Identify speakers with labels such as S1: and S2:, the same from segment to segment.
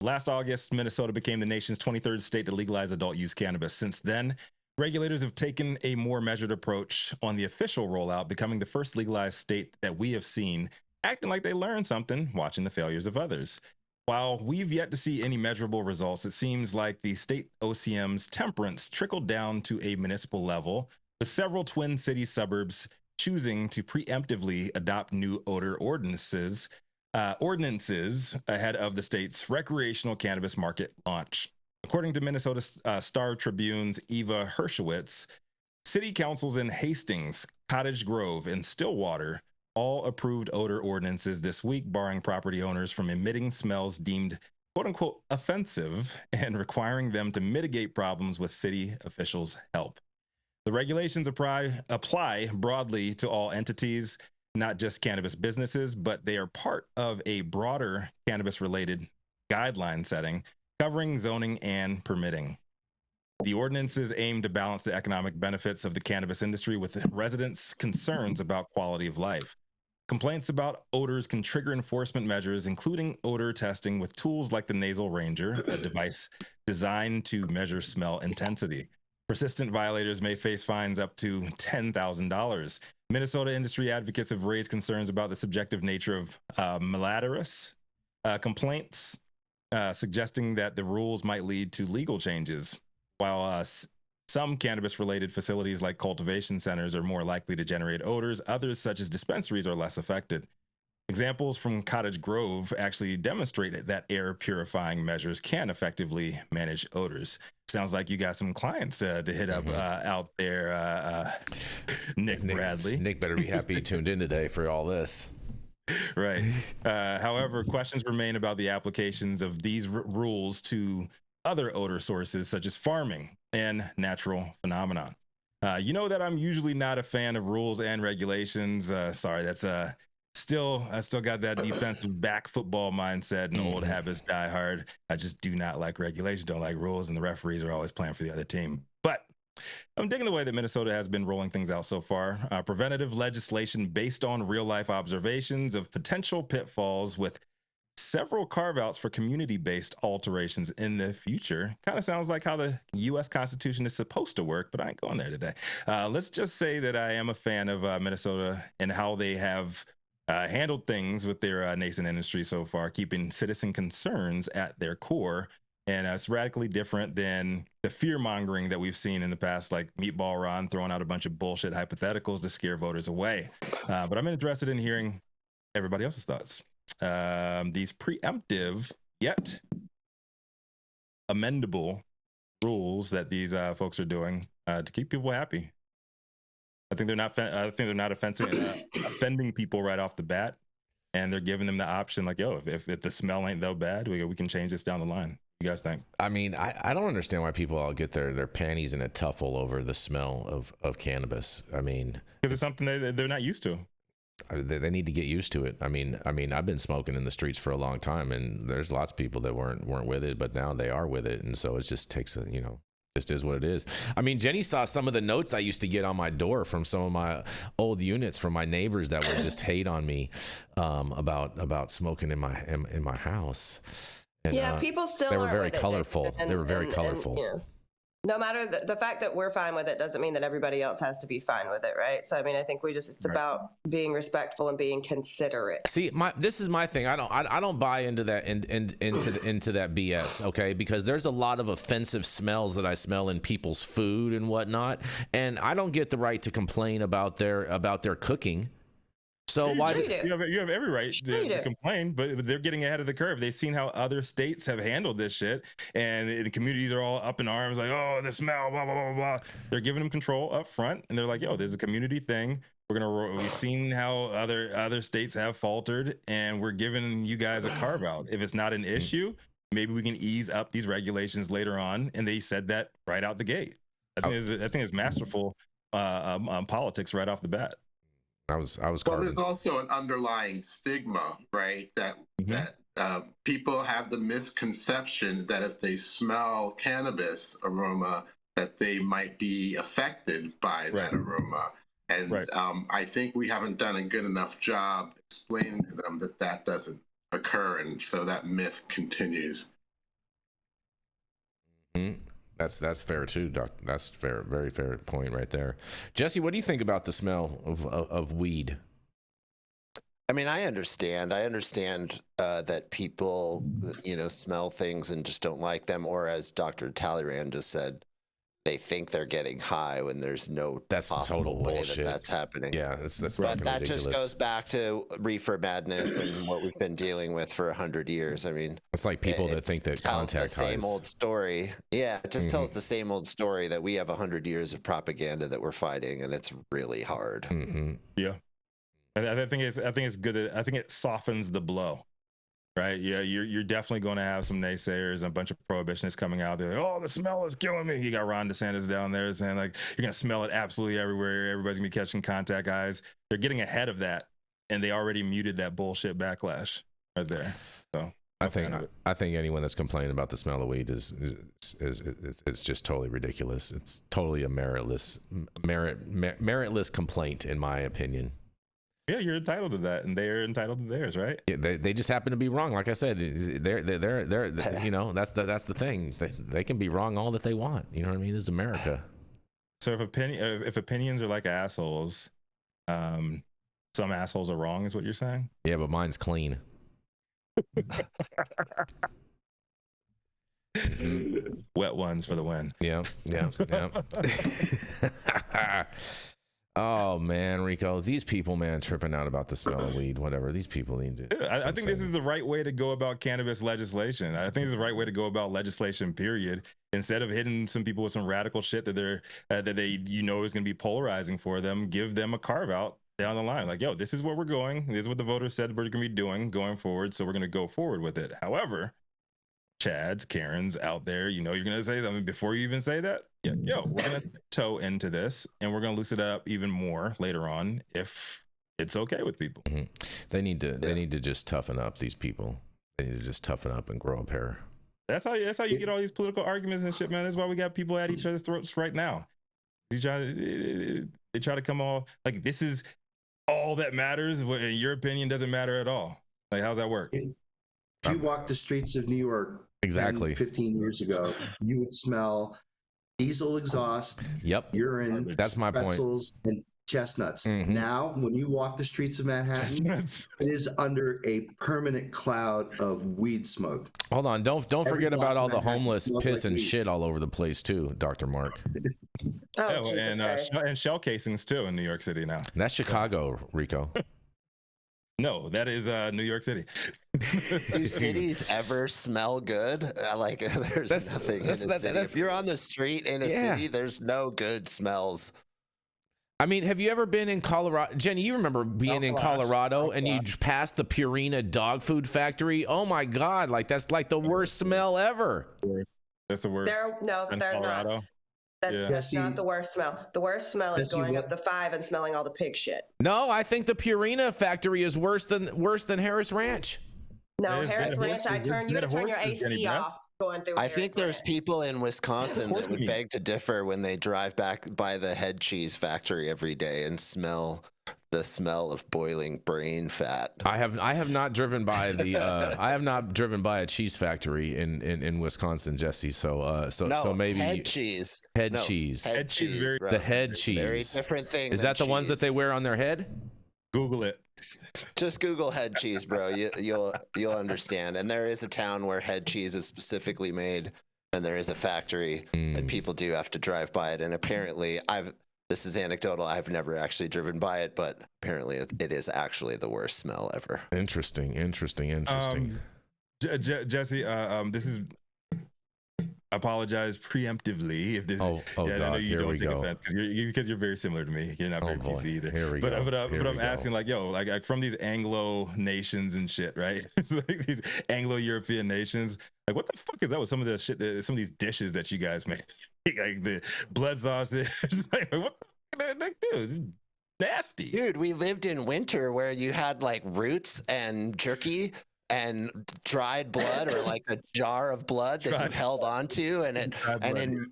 S1: Last August, Minnesota became the nation's 23rd state to legalize adult use cannabis. Since then, regulators have taken a more measured approach on the official rollout, becoming the first legalized state that we have seen acting like they learned something watching the failures of others. While we've yet to see any measurable results, it seems like the state OCM's temperance trickled down to a municipal level, with several Twin Cities suburbs choosing to preemptively adopt new odor ordinances ahead of the state's recreational cannabis market launch. According to Minnesota Star Tribune's Eva Hershowitz, city councils in Hastings, Cottage Grove, and Stillwater all approved odor ordinances this week, barring property owners from emitting smells deemed quote unquote offensive and requiring them to mitigate problems with city officials' help. The regulations apply broadly to all entities, not just cannabis businesses, but they are part of a broader cannabis related guideline setting covering zoning and permitting. The ordinances aim to balance the economic benefits of the cannabis industry with residents' concerns about quality of life. Complaints about odors can trigger enforcement measures, including odor testing with tools like the Nasal Ranger, a device designed to measure smell intensity. Persistent violators may face fines up to $10,000. Minnesota industry advocates have raised concerns about the subjective nature of malodorous complaints, suggesting that the rules might lead to legal changes. While some cannabis-related facilities like cultivation centers are more likely to generate odors, others, such as dispensaries, are less affected. Examples from Cottage Grove actually demonstrate that air purifying measures can effectively manage odors. Sounds like you got some clients to hit up out there, Nick Bradley.
S2: Nick better be happy he tuned in today for all this.
S1: Right. However, questions remain about the applications of these rules to other odor sources, such as farming and natural phenomenon. You know that I'm usually not a fan of rules and regulations. Sorry, that's I still got that defensive back football mindset and old habits die hard. I just do not like regulations, don't like rules, and the referees are always playing for the other team. But I'm digging the way that Minnesota has been rolling things out so far. Preventative legislation based on real life observations of potential pitfalls with several carve-outs for community-based alterations in the future. Kind of sounds like how the U.S. Constitution is supposed to work, but I ain't going there today. Let's just say that I am a fan of Minnesota and how they have handled things with their nascent industry so far, keeping citizen concerns at their core. And it's radically different than the fear-mongering that we've seen in the past, like Meatball Ron throwing out a bunch of bullshit hypotheticals to scare voters away. But I'm interested in hearing everybody else's thoughts. These preemptive yet amendable rules that these folks are doing to keep people happy. I think they're not. I think they're not offending people right off the bat, and they're giving them the option, like, yo, if the smell ain't that bad, we can change this down the line. You guys think?
S2: I mean, I don't understand why people all get their panties in a tuffle over the smell of cannabis. I mean,
S1: because it's something they're not used to.
S2: They need to get used to it. I mean, I've been smoking in the streets for a long time, and there's lots of people that weren't with it, but now they are with it, and so it just takes a, just is what it is. I mean, Jenny saw some of the notes I used to get on my door from some of my old units from my neighbors that would just hate on me about smoking in my house. And,
S3: yeah, people still
S2: they were
S3: aren't
S2: very
S3: with it,
S2: colorful. They were very colorful.
S3: And, no matter the fact that we're fine with it doesn't mean that everybody else has to be fine with it, right? So I mean, I think it's about being respectful and being considerate.
S2: See, this is my thing. I don't buy into that into that BS, okay? Because there's a lot of offensive smells that I smell in people's food and whatnot, and I don't get the right to complain about their cooking. So why
S1: you have every right to complain, but they're getting ahead of the curve. They've seen how other states have handled this shit, and the communities are all up in arms, like, oh, the smell, blah blah blah blah. They're giving them control up front, and they're like, yo, there's a community thing. We've seen how other states have faltered, and we're giving you guys a carve out. If it's not an issue, maybe we can ease up these regulations later on. And they said that right out the gate. I think it's masterful politics right off the bat.
S2: I was
S4: Well, there's also an underlying stigma, right? That people have the misconception that if they smell cannabis aroma, that they might be affected by that aroma. And I think we haven't done a good enough job explaining to them that doesn't occur, and so that myth continues.
S2: That's fair too, Doc. That's fair, very fair point right there. Jesse, what do you think about the smell of weed?
S5: I mean, I understand that people, smell things and just don't like them, or as Dr. Talleyrand just said, they think they're getting high when there's no possible way that that's happening.
S2: Yeah, that's
S5: but that
S2: ridiculous.
S5: Just goes back to reefer madness and what we've been dealing with for 100 years. I mean,
S2: it's like people that think that
S5: tells
S2: contact
S5: the same old story. Yeah, it just tells the same old story that we have 100 years of propaganda that we're fighting, and it's really hard.
S1: Yeah, I think it's good. I think it softens the blow. Right. Yeah. You're definitely going to have some naysayers and a bunch of prohibitionists coming out there. Oh, the smell is killing me. You got Ron DeSantis down there saying like, you're going to smell it absolutely everywhere. Everybody's going to be catching contact eyes. They're getting ahead of that. And they already muted that bullshit backlash right there. So
S2: I think anyone that's complaining about the smell of weed is just totally ridiculous. It's totally a meritless complaint, in my opinion.
S1: Yeah, you're entitled to that, and they're entitled to theirs, right?
S2: Yeah, they just happen to be wrong. Like I said, they're that's the thing. They can be wrong all that they want. You know what I mean? This is America.
S1: So if opinions are like assholes, some assholes are wrong, is what you're saying?
S2: Yeah, but mine's clean.
S1: Wet ones for the win.
S2: Yeah. Oh man, Rico, these people, man, tripping out about the smell of weed, whatever. These people need to.
S1: Yeah, I think this is the right way to go about cannabis legislation. I think it's the right way to go about legislation, period. Instead of hitting some people with some radical shit that they is going to be polarizing for them, give them a carve out down the line. Like, yo, this is where we're going. This is what the voters said we're going to be doing going forward. So we're going to go forward with it. However, Chads, Karens out there, you're going to say something before you even say that. Yeah, yo, we're going to toe into this and we're going to loosen it up even more later on if it's okay with people.
S2: They need to just toughen up, these people. They need to just toughen up and grow a pair.
S1: That's how you get all these political arguments and shit, man. That's why we got people at each other's throats right now. They try to come all like, this is all that matters, and your opinion doesn't matter at all. Like, how's that work?
S6: If you walk the streets of New York
S2: 10,
S6: 15 years ago, you would smell diesel exhaust, urine,
S2: that's my
S6: pretzels,
S2: point,
S6: and chestnuts. Now, when you walk the streets of Manhattan, it is under a permanent cloud of weed smoke.
S2: Hold on, don't forget about all the homeless piss and shit all over the place too, Dr. Mark.
S1: And shell casings too in New York City now.
S2: That's Chicago, Rico.
S1: No, that is New York City.
S5: Do cities ever smell good? Like, there's nothing in a city. If you're on the street in a city, there's no good smells.
S2: I mean, have you ever been in Colorado? Jenny, you remember being in Colorado and you passed the Purina dog food factory? Oh my God, like that's like the worst smell ever.
S1: That's the worst.
S3: They're not. That's not the worst smell. The worst smell is going up the 5 and smelling all the pig shit.
S2: No, I think the Purina factory is worse than Harris Ranch.
S3: No, Harris Ranch, you got to turn your AC off going through.
S5: I think there's people in Wisconsin that would beg to differ when they drive back by the head cheese factory every day and smell the smell of boiling brain fat.
S2: I have not driven by the I have not driven by a cheese factory in Wisconsin, Jesse. So maybe
S5: head cheese.
S2: Head cheese.
S5: The
S2: head cheese.
S5: Very different thing.
S2: Is that the ones that they wear on their head?
S1: Google it.
S5: Just Google head cheese, bro. You'll understand. And there is a town where head cheese is specifically made, and there is a factory, and people do have to drive by it. And apparently, this is anecdotal. I've never actually driven by it, but apparently it is actually the worst smell ever.
S2: Interesting.
S1: Jesse, this is. I apologize preemptively if this.
S2: I know
S1: you don't take offense because you're very similar to me. You're not very PC either.
S2: Here we
S1: go.
S2: But
S1: I'm asking, like, yo, like from these Anglo nations and shit, right? It's like these Anglo-European nations. Like, what the fuck is that with some of the shit, some of these dishes that you guys make? Like the blood sausage. Just like, what the fuck? Like, dude, this is nasty.
S5: Dude, we lived in winter where you had like roots and jerky and dried blood, or like a jar of blood that you held onto, and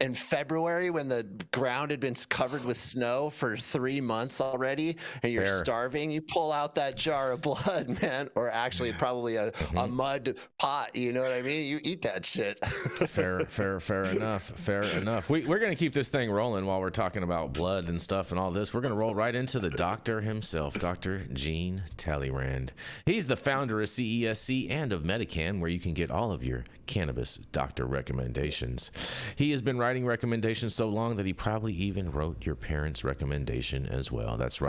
S5: in February, when the ground had been covered with snow for 3 months already, and you're starving, you pull out that jar of blood, man, or actually probably a mud pot. You know what I mean? You eat that shit.
S2: Fair enough. We're gonna keep this thing rolling while we're talking about blood and stuff and all this. We're gonna roll right into the doctor himself, Dr. Gene Talleyrand. He's the founder of CESC and of Medican, where you can get all of your cannabis doctor recommendations. He has been writing recommendations so long that he probably even wrote your parents' recommendation as well. That's right.